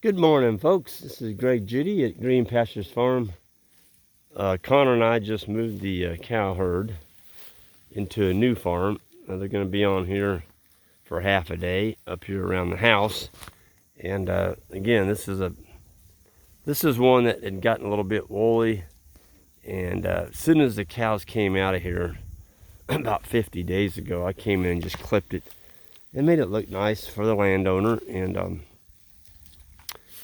Good morning, folks. This is Greg Judy at Green Pastures Farm. Connor and I just moved the cow herd into a new farm. They're going to be on here for half a day up here around the house. And again, this is one that had gotten a little bit woolly. And as soon as the cows came out of here about 50 days ago, I came in and just clipped it and made it look nice for the landowner. And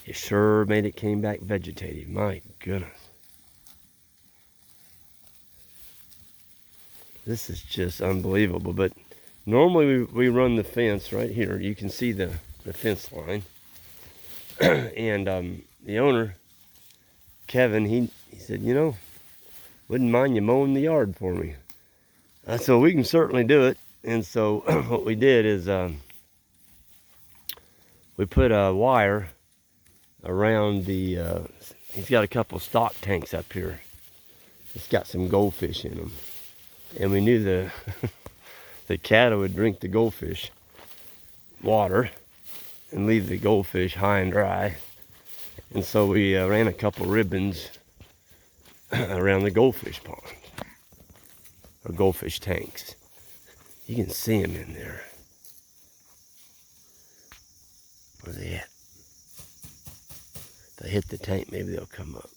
it sure made it came back vegetative. My goodness. This is just unbelievable. But normally we run the fence right here. You can see the fence line. And the owner, Kevin, he said, wouldn't mind you mowing the yard for me. So we can certainly do it. And so what we did is we put a wire around the, he's got a couple stock tanks up here. It's got some goldfish in them. And we knew the cattle would drink the goldfish water and leave the goldfish high and dry. And so we ran a couple ribbons around the goldfish pond, or goldfish tanks. You can see them in there. Where are they at? If they hit the tank, maybe they'll come up.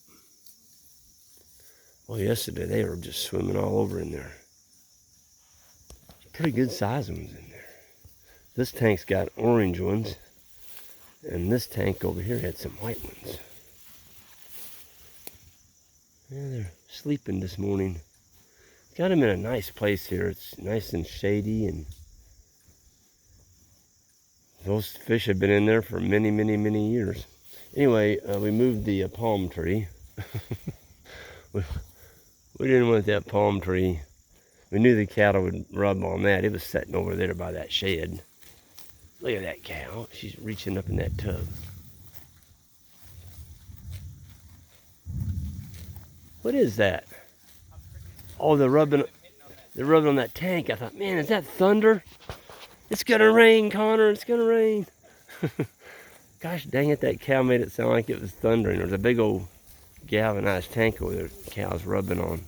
Well, yesterday they were just swimming all over in there. Pretty good sized ones in there. This tank's got orange ones, and this tank over here had some white ones. Yeah, they're sleeping this morning. Got them in a nice place here. It's nice and shady, and those fish have been in there for many, many, many years. Anyway, we moved the palm tree. We didn't want that palm tree. We knew the cattle would rub on that. It was sitting over there by that shed. Look at that cow. She's reaching up in that tub. What is that? Oh, they're rubbing on that tank. I thought, man, is that thunder? It's gonna rain, Connor. It's gonna rain. Gosh dang it, that cow made it sound like it was thundering. There's a big old galvanized tank over there the cow's rubbing on.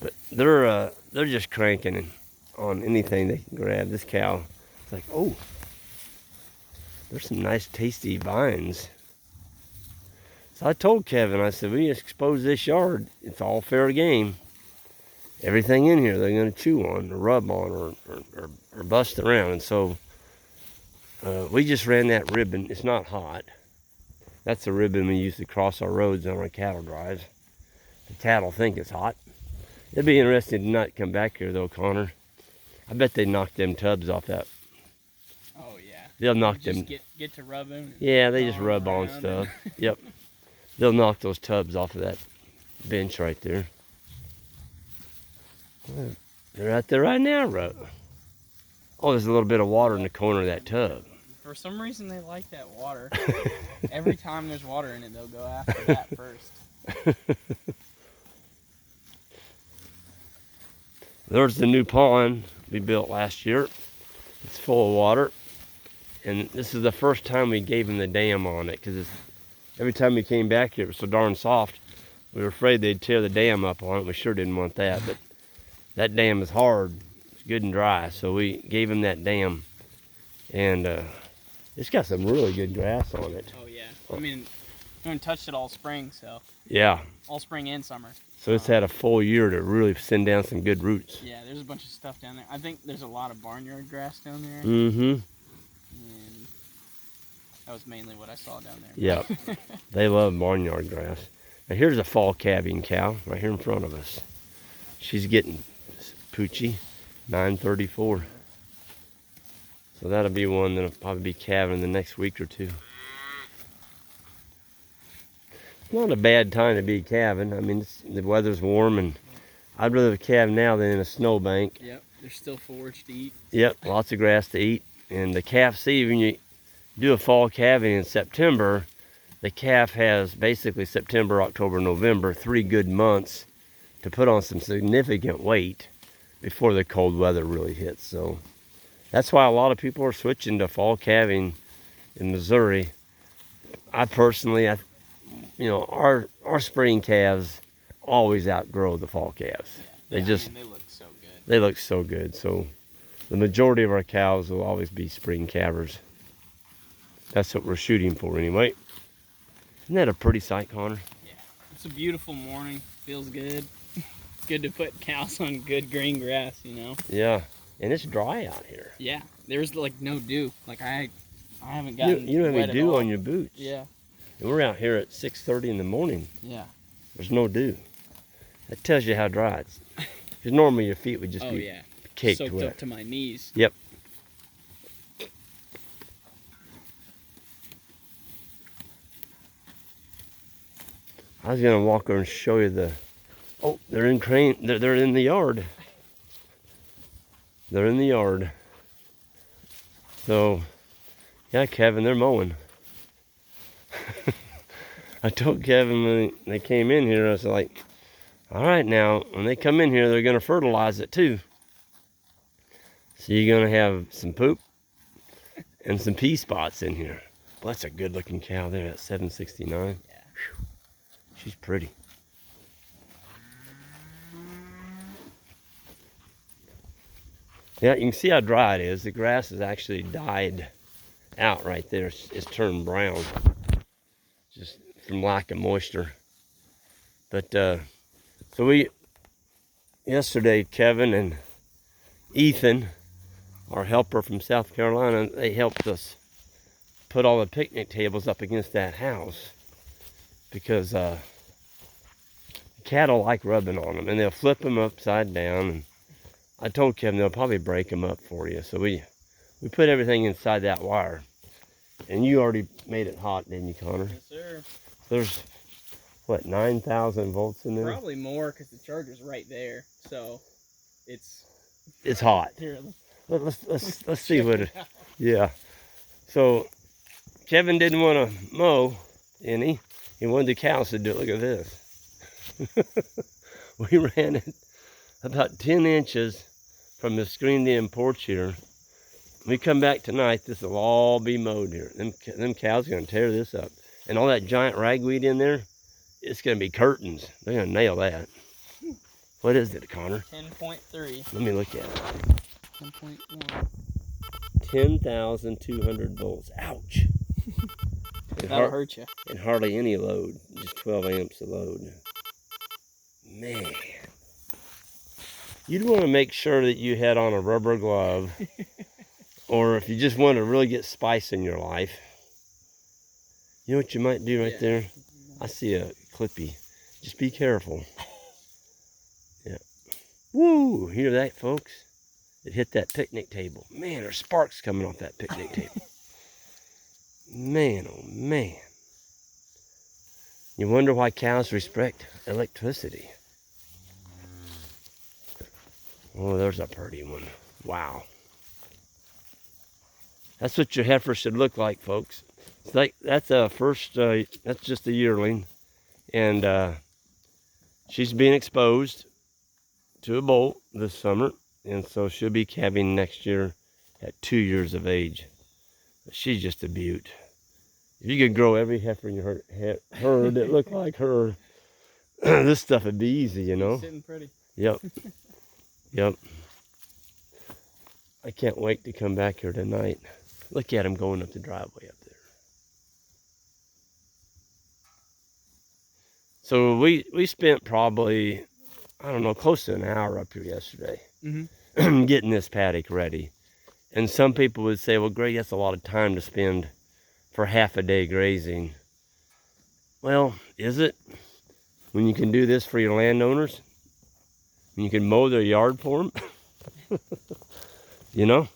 But they're just cranking on anything they can grab. This cow, it's like, oh, there's some nice tasty vines. So I told Kevin, I said, we expose this yard. It's all fair game. Everything in here they're going to chew on or rub on or bust around. And so we just ran that ribbon. It's not hot. That's the ribbon we use to cross our roads on our cattle drives. The cattle think it's hot. It'd be interesting to not come back here though, Connor. I bet they knock them tubs off that. Oh yeah. They'll knock them. Get to rubbing. Yeah, they just rub on stuff. Yep. They'll knock those tubs off of that bench right there. They're out there right now, right? Oh, there's a little bit of water in the corner of that tub. For some reason, they like that water. Every time there's water in it, they'll go after that first. There's the new pond we built last year. It's full of water. And this is the first time we gave them the dam on it, because every time we came back here, it was so darn soft. We were afraid they'd tear the dam up on it. We sure didn't want that. But that dam is hard. It's good and dry. So we gave them that dam. And it's got some really good grass on it. Oh, yeah. I mean, we haven't touched it all spring, so. Yeah. All spring and summer. So it's had a full year to really send down some good roots. Yeah, there's a bunch of stuff down there. I think there's a lot of barnyard grass down there. Mm-hmm. And that was mainly what I saw down there. Yep. They love barnyard grass. Now here's a fall calving cow right here in front of us. She's getting poochy, 934. So that'll be one that'll probably be calving the next week or two. It's not a bad time to be calving. I mean, the weather's warm, and I'd rather calve now than in a snowbank. Yep, there's still forage to eat. Yep, lots of grass to eat. And the calf seed, when you do a fall calving in September, the calf has basically September, October, November, 3 good months to put on some significant weight before the cold weather really hits. So that's why a lot of people are switching to fall calving in Missouri. I personally, our spring calves always outgrow the fall calves. Yeah, They they look so good. They look so good. So the majority of our cows will always be spring calvers. That's what we're shooting for anyway. Isn't that a pretty sight, Connor? Yeah, it's a beautiful morning. Feels good. Good to put cows on good green grass, you know? Yeah, and it's dry out here. Yeah, there's like no dew. Like I haven't gotten You don't have wet any at dew all. on your boots. Yeah. And we're out here at 6:30 in the morning. Yeah. There's no dew. That tells you how dry it's. Because normally your feet would just be caked soaked wet. up to my knees. Yep. I was gonna walk over and show you the. Oh, they're in crane. They're in the yard. They're in the yard. So, yeah, Kevin, they're mowing. I told Kevin when they came in here, I was like, all right, now, when they come in here, they're going to fertilize it too. So you're going to have some poop and some pea spots in here. Well, that's a good looking cow there at 769. Yeah. Whew. She's pretty. Yeah, you can see how dry it is. The grass has actually died out right there. It's turned brown. Just from lack of moisture. But, so yesterday, Kevin and Ethan, our helper from South Carolina, they helped us put all the picnic tables up against that house because cattle like rubbing on them and they'll flip them upside down. And I told Kevin they'll probably break them up for you. So we put everything inside that wire. And you already made it hot, didn't you, Connor? Yes, sir. There's, what, 9,000 volts in there? Probably more because the charger's right there. So it's hot. Here, Let's see what it. Yeah. So Kevin didn't want to mow any. He wanted the cows to do it. Look at this. We ran it about 10 inches from the screened-in porch here. When we come back tonight, this will all be mowed here. Them cows are going to tear this up. And all that giant ragweed in there, it's going to be curtains. They're going to nail that. What is it, Connor? 10.3. Let me look at it. 10.1. 10,200 volts. Ouch. That'll hurt you. And hardly any load. Just 12 amps of load. Man. You'd want to make sure that you had on a rubber glove. Or if you just want to really get spice in your life. You know what you might do right there? I see a clippy. Just be careful. Yeah. Woo! Hear that, folks? It hit that picnic table. Man, there's sparks coming off that picnic table. Man, oh man. You wonder why cows respect electricity. Oh, there's a pretty one. Wow. That's what your heifer should look like, folks. It's like that's a first. That's just a yearling, and she's being exposed to a bolt this summer, and so she'll be calving next year at 2 years of age. She's just a beaut. If you could grow every heifer in your herd that looked like her, this stuff would be easy, you know. Sitting pretty. Yep. Yep. I can't wait to come back here tonight. Look at him going up the driveway up there. So we spent probably, I don't know, close to an hour up here yesterday getting this paddock ready. And some people would say, well, Greg, that's a lot of time to spend for half a day grazing. Well, is it? When you can do this for your landowners? When you can mow their yard for them? You know?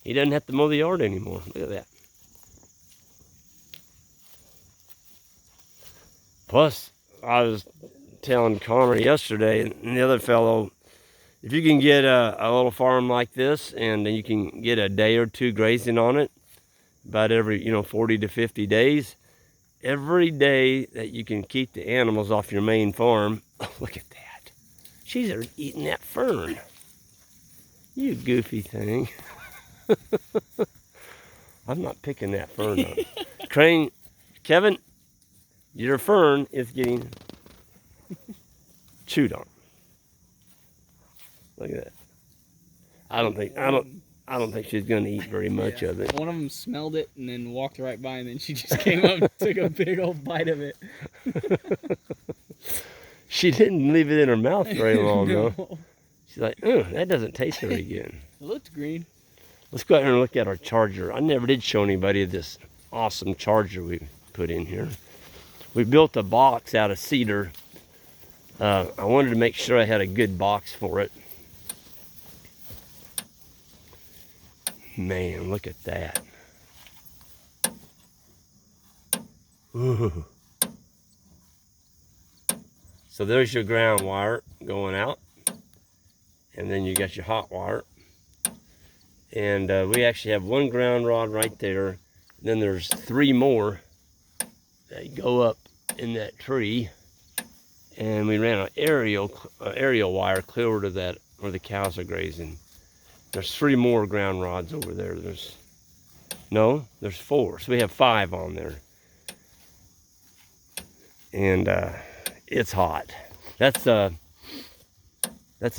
He doesn't have to mow the yard anymore. Look at that. Plus, I was telling Connor yesterday and the other fellow, if you can get a little farm like this and you can get a day or two grazing on it, about every 40 to 50 days, every day that you can keep the animals off your main farm. Oh, look at that. She's eating that fern. You goofy thing. I'm not picking that fern up. Crane, Kevin, your fern is getting chewed on. Look at that. I don't think she's gonna eat very much of it. One of them smelled it and then walked right by, and then she just came up and took a big old bite of it. She didn't leave it in her mouth very long though. She's like, oh, that doesn't taste very good. It looked green. Let's go out here and look at our charger. I never did show anybody this awesome charger we put in here. We built a box out of cedar. I wanted to make sure I had a good box for it. Man, look at that. Ooh. So there's your ground wire going out. And then you got your hot wire. And we actually have one ground rod right there. Then there's 3 more that go up in that tree. And we ran an aerial wire clear over to that where the cows are grazing. There's 3 more ground rods over there. There's 4. So we have 5 on there. And it's hot. That's a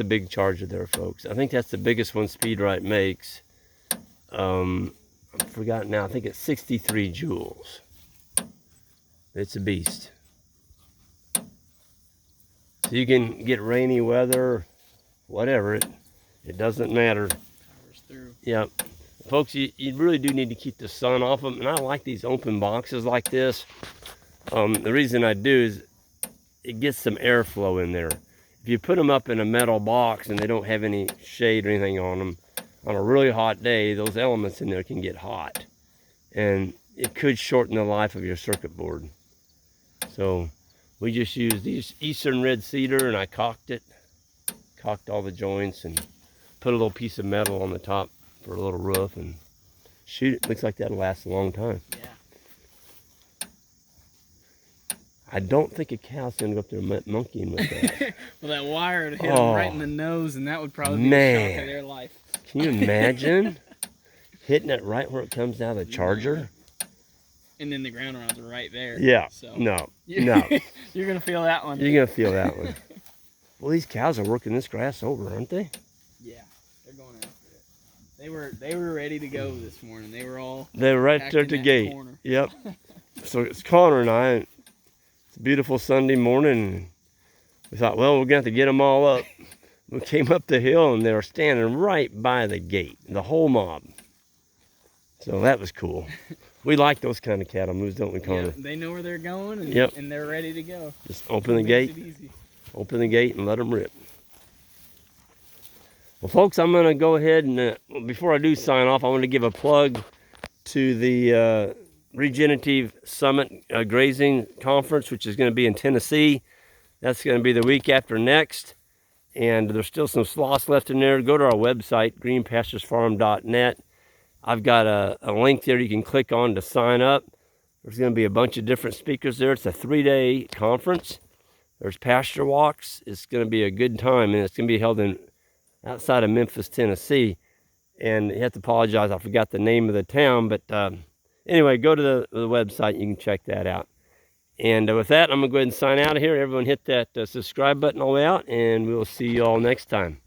big charger there, folks. I think that's the biggest one SpeedRite makes. I forgot now. I think it's 63 joules. It's a beast. So you can get rainy weather, whatever. It doesn't matter. Powers through. Yep. Folks, you really do need to keep the sun off them. And I like these open boxes like this. The reason I do is it gets some airflow in there. If you put them up in a metal box and they don't have any shade or anything on them, on a really hot day, those elements in there can get hot. And it could shorten the life of your circuit board. So we just used these Eastern red cedar, and I caulked all the joints, and put a little piece of metal on the top for a little roof, and shoot, it looks like that'll last a long time. Yeah. I don't think a cow's gonna go up there monkeying with that. Well, that wire would hit them right in the nose, and that would probably be the shock of their life. Can you imagine hitting it right where it comes out of the charger? And then the ground rods are right there. Yeah. So No. you're gonna feel that one. You're gonna feel that one. Well, these cows are working this grass over, aren't they? Yeah, they're going after it. They were ready to go this morning. They were right there at the gate. Corner. Yep. So it's Connor and I. It's a beautiful Sunday morning. We thought, well, we're gonna have to get them all up. We came up the hill and they were standing right by the gate, the whole mob. So that was cool. We like those kind of cattle moves, don't we, Connor? Yeah, they know where they're going, and, yep. And they're ready to go. Just open the gate, open the gate, and let them rip. Well, folks, I'm going to go ahead and, before I do sign off, I want to give a plug to the Regenerative Summit Grazing Conference, which is going to be in Tennessee. That's going to be the week after next. And there's still some slots left in there. Go to our website, greenpasturesfarm.net. I've got a link there you can click on to sign up. There's going to be a bunch of different speakers there. It's a 3-day conference. There's pasture walks. It's going to be a good time, and it's going to be held outside of Memphis, Tennessee. And you have to apologize, I forgot the name of the town. But anyway, go to the website. You can check that out. And with that, I'm going to go ahead and sign out of here. Everyone hit that subscribe button all the way out, and we'll see you all next time.